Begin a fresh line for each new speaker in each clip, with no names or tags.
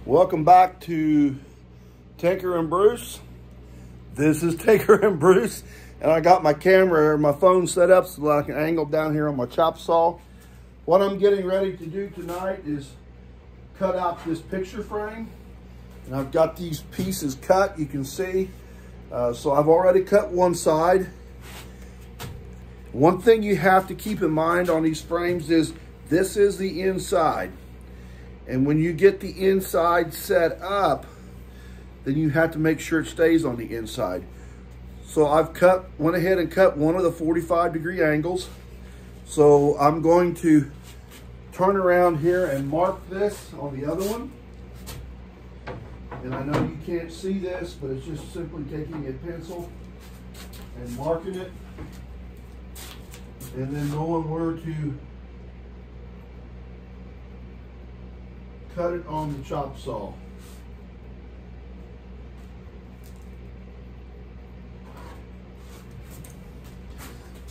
Welcome back to Tinker and Bruce. This is Tinker and Bruce, and I got my camera or my phone set up so that I can angle down here on my chop saw. What I'm getting ready to do tonight is cut out this picture frame, and I've got these pieces cut, you can see. So I've already cut one side. One thing you have to keep in mind on these frames is this is the inside. And when you get the inside set up, then you have to make sure it stays on the inside. So I've went ahead and cut one of the 45-degree angles. So I'm going to turn around here and mark this on the other one. And I know you can't see this, but it's just simply taking a pencil and marking it, and then knowing where to cut it on the chop saw.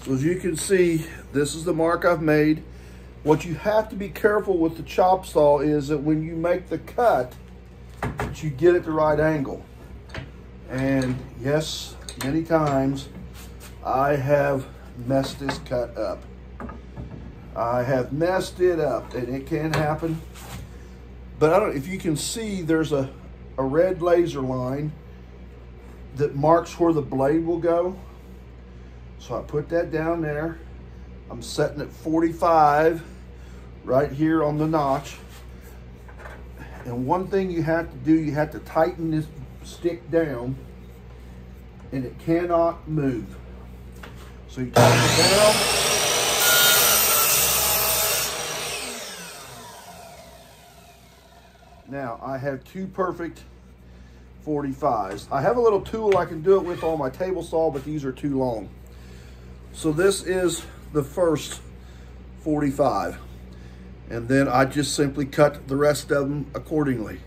So as you can see, this is the mark I've made. What you have to be careful with the chop saw is that when you make the cut, that you get at the right angle. And yes, many times I have messed this cut up. I have messed it up, and it can happen. But I don't know if you can see, there's a red laser line that marks where the blade will go. So I put that down there. I'm setting at 45 right here on the notch. And one thing you have to do, you have to tighten this stick down, and it cannot move. So you tighten it down. Now I have two perfect 45s. I have a little tool I can do it with on my table saw, but these are too long. So this is the first 45. And then I just simply cut the rest of them accordingly.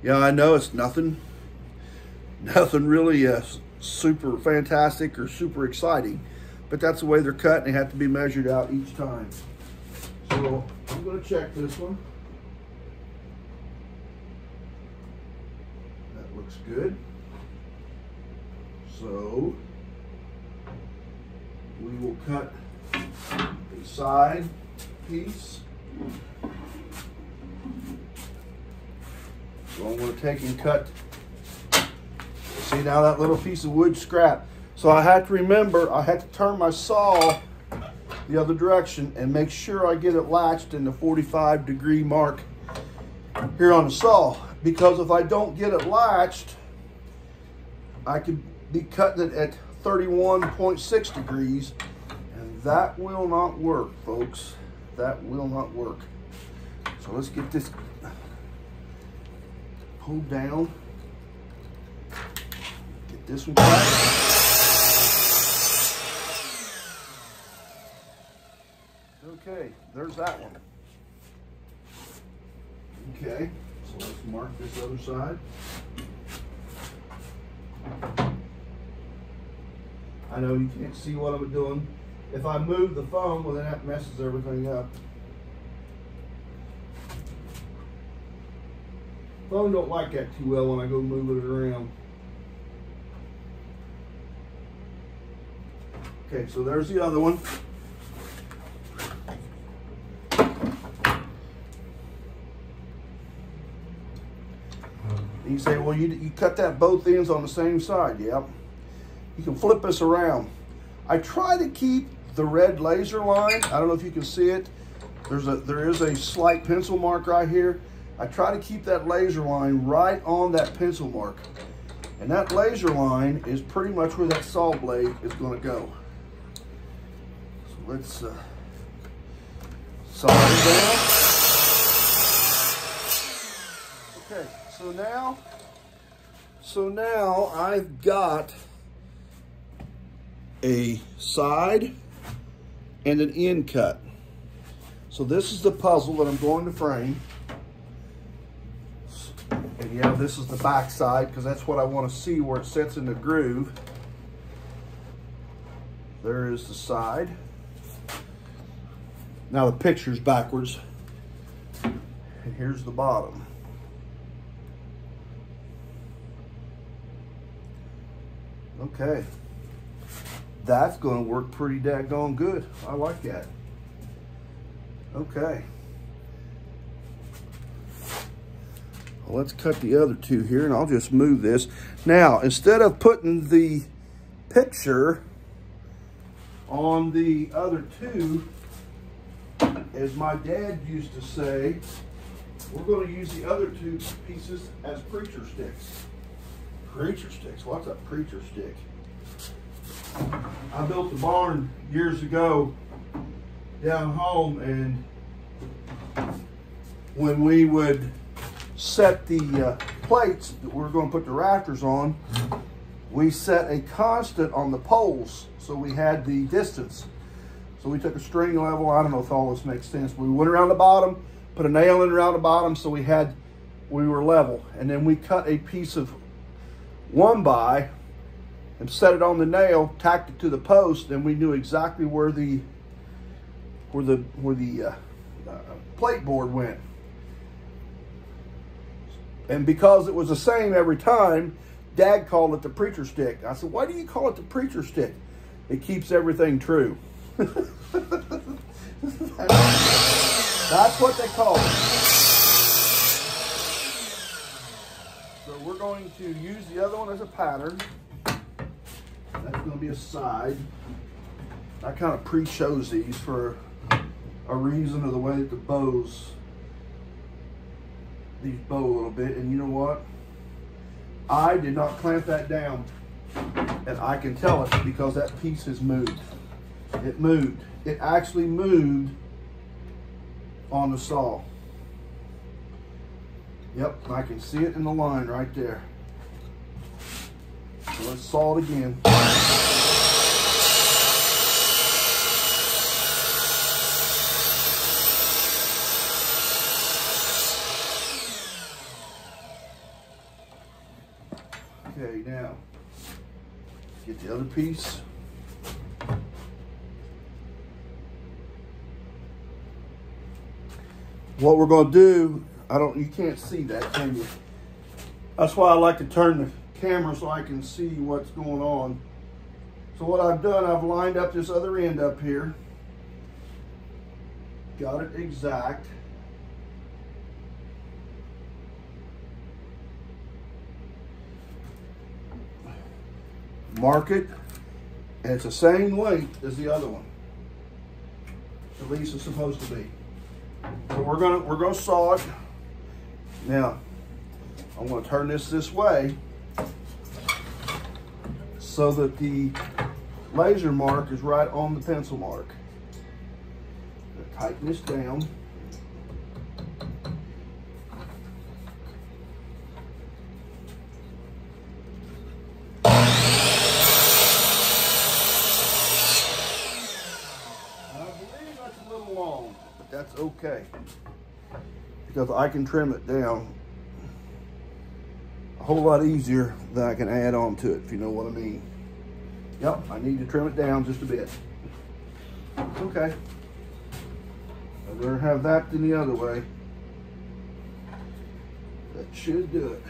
Yeah, I know it's nothing really super fantastic or super exciting, but that's the way they're cut, and they have to be measured out each time. So I'm gonna check this one. That looks good. So we will cut the side piece. So I'm going to take and cut. See now that little piece of wood scrap. So I have to remember, I have to turn my saw the other direction and make sure I get it latched in the 45-degree mark here on the saw. Because if I don't get it latched, I could be cutting it at 31.6 degrees, and that will not work, folks. That will not work. So let's get this pulled down. Get this one back. Okay, there's that one. Okay, so let's mark this other side. I know you can't see what I'm doing. If I move the phone, well, then that messes everything up. Phone don't like that too well when I go moving it around. Okay, so there's the other one. You say, well, you cut that both ends on the same side. Yep. You can flip this around. I try to keep the red laser line. I don't know if you can see it. There is a slight pencil mark right here. I try to keep that laser line right on that pencil mark. And that laser line is pretty much where that saw blade is going to go. So let's saw it down. Okay, so now I've got a side and an end cut. So this is the puzzle that I'm going to frame. And yeah, this is the back side because that's what I want to see where it sits in the groove. There is the side. Now the picture's backwards. And here's the bottom. Okay. That's going to work pretty daggone good. I like that. Okay. Well, let's cut the other two here, and I'll just move this. Now, instead of putting the picture on the other two, as my dad used to say, we're going to use the other two pieces as preacher sticks. Preacher sticks? What's a preacher stick? I built a barn years ago down home, and when we would set the plates that we were going to put the rafters on, we set a constant on the poles, so we had the distance. So we took a string level. I don't know if all this makes sense, but we went around the bottom, put a nail in around the bottom, so we were level, and then we cut a piece of 1x and set it on the nail, tacked it to the post, and we knew exactly where the plate board went. And because it was the same every time, Dad called it the preacher stick. I said, why do you call it the preacher stick? It keeps everything true. That's what they call it. So we're going to use the other one as a pattern. That's going to be a side. I kind of pre-chose these for a reason of the way that the bows, these bow a little bit. And you know what? I did not clamp that down. And I can tell it because that piece has moved. It moved. It actually moved on the saw. Yep, I can see it in the line right there. So let's saw it again. Okay, now get the other piece. What we're going to do, you can't see that, can you? That's why I like to turn the camera so I can see what's going on. So what I've done, I've lined up this other end up here. Got it exact. Mark it, and it's the same length as the other one. At least it's supposed to be. So we're gonna saw it. Now, I'm gonna turn this way so that the laser mark is right on the pencil mark. Tighten this down. That's okay, because I can trim it down a whole lot easier than I can add on to it, if you know what I mean. Yep, I need to trim it down just a bit. Okay. I'd rather have that than the other way. That should do it.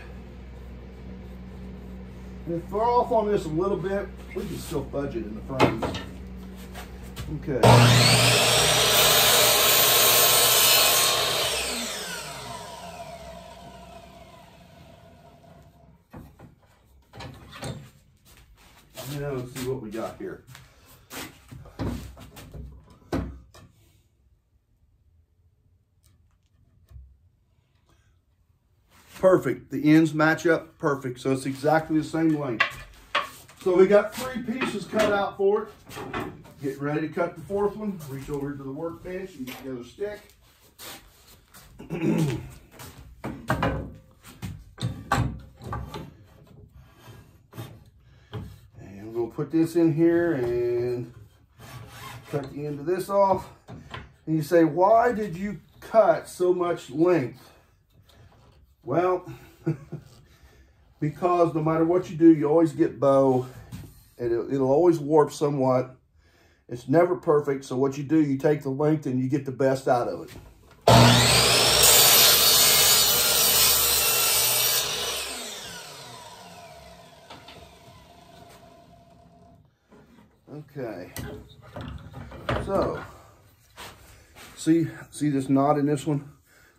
And if we're off on this a little bit, we can still fudge it in the frames. Okay. Now let's see what we got here. Perfect. The ends match up perfect. So it's exactly the same length. So we got 3 pieces cut out for it. Get ready to cut the 4th one. Reach over to the workbench and get the other stick. Put this in here and cut the end of this off. And you say, why did you cut so much length? Well, because no matter what you do, you always get bow, and it'll always warp somewhat. It's never perfect, so what you do, you take the length and you get the best out of it. Okay. So, see this knot in this one?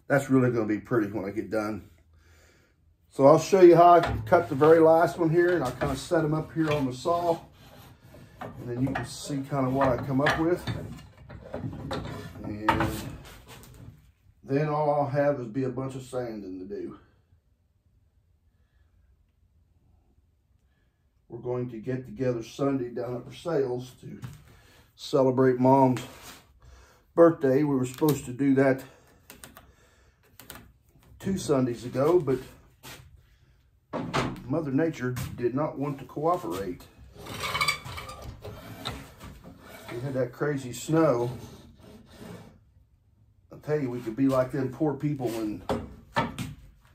That's really going to be pretty when I get done. So I'll show you how I cut the very last one here, and I'll kind of set them up here on the saw. And then you can see kind of what I come up with. And then all I'll have is be a bunch of sanding to do. We're going to get together Sunday down at Versailles to celebrate Mom's birthday. We were supposed to do that 2 Sundays ago, but Mother Nature did not want to cooperate. We had that crazy snow. I'll tell you, we could be like them poor people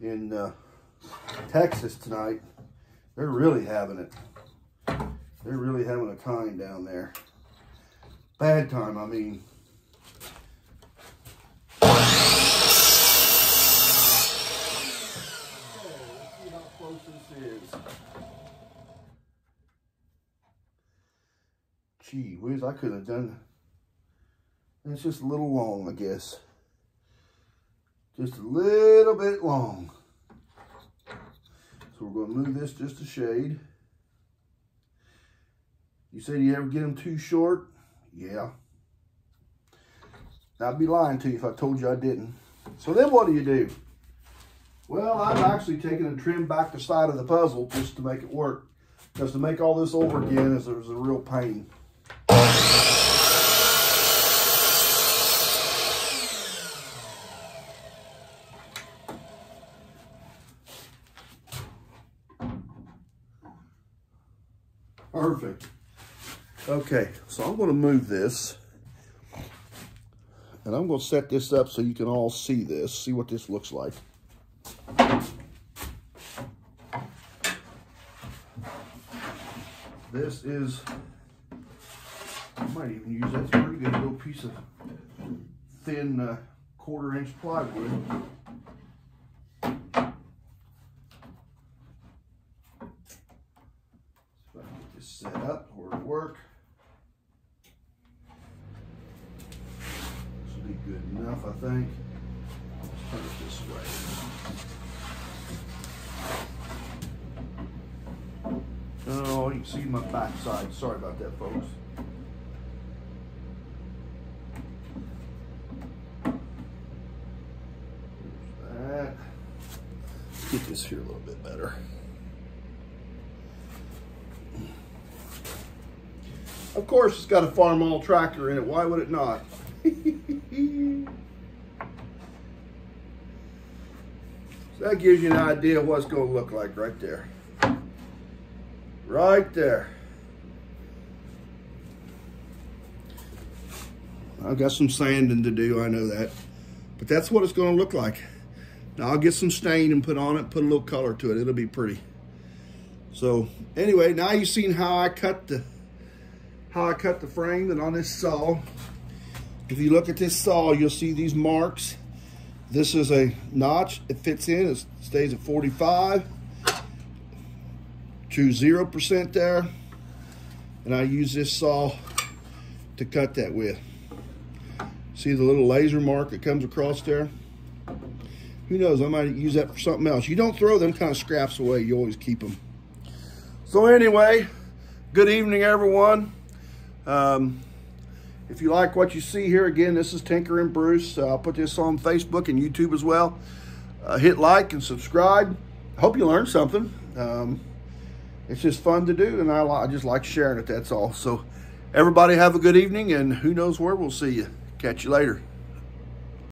in Texas tonight. They're really having it. They're really having a time down there. Bad time, I mean. Let's see how close this is. Gee whiz, I could have done. It's just a little long, I guess. Just a little bit long. So we're going to move this just a shade. You said you ever get them too short? Yeah. I'd be lying to you if I told you I didn't. So then what do? Well, I've actually taken and trimmed back the side of the puzzle just to make it work. Because to make all this over again is a real pain. Perfect. Okay, so I'm going to move this. And I'm going to set this up so you can all see this. See what this looks like. This is, I might even use that's a pretty good little piece of thin 1/4 inch plywood. If I can get this set up or it'll work. This will be good enough, I think. Let's turn it this way. Oh, you can see my backside. Sorry about that, folks. There's that. Get this here a little bit better. Of course, it's got a Farmall tractor in it. Why would it not? So that gives you an idea of what it's going to look like right there. Right there. I've got some sanding to do, I know that. But that's what it's going to look like. Now I'll get some stain and put on it, put a little color to it. It'll be pretty. So anyway, now you've seen how I cut the frame and on this saw. If you look at this saw, you'll see these marks. This is a notch. It fits in. It stays at 45. To 0% there, and I use this saw to cut that with. See the little laser mark that comes across there? Who knows, I might use that for something else. You don't throw them kind of scraps away, you always keep them. So anyway, good evening everyone. If you like what you see here, again, this is Tinker and Bruce. I'll put this on Facebook and YouTube as well. Hit like and subscribe. I hope you learned something. It's just fun to do, and I just like sharing it, that's all. So everybody have a good evening, and who knows where we'll see you. Catch you later.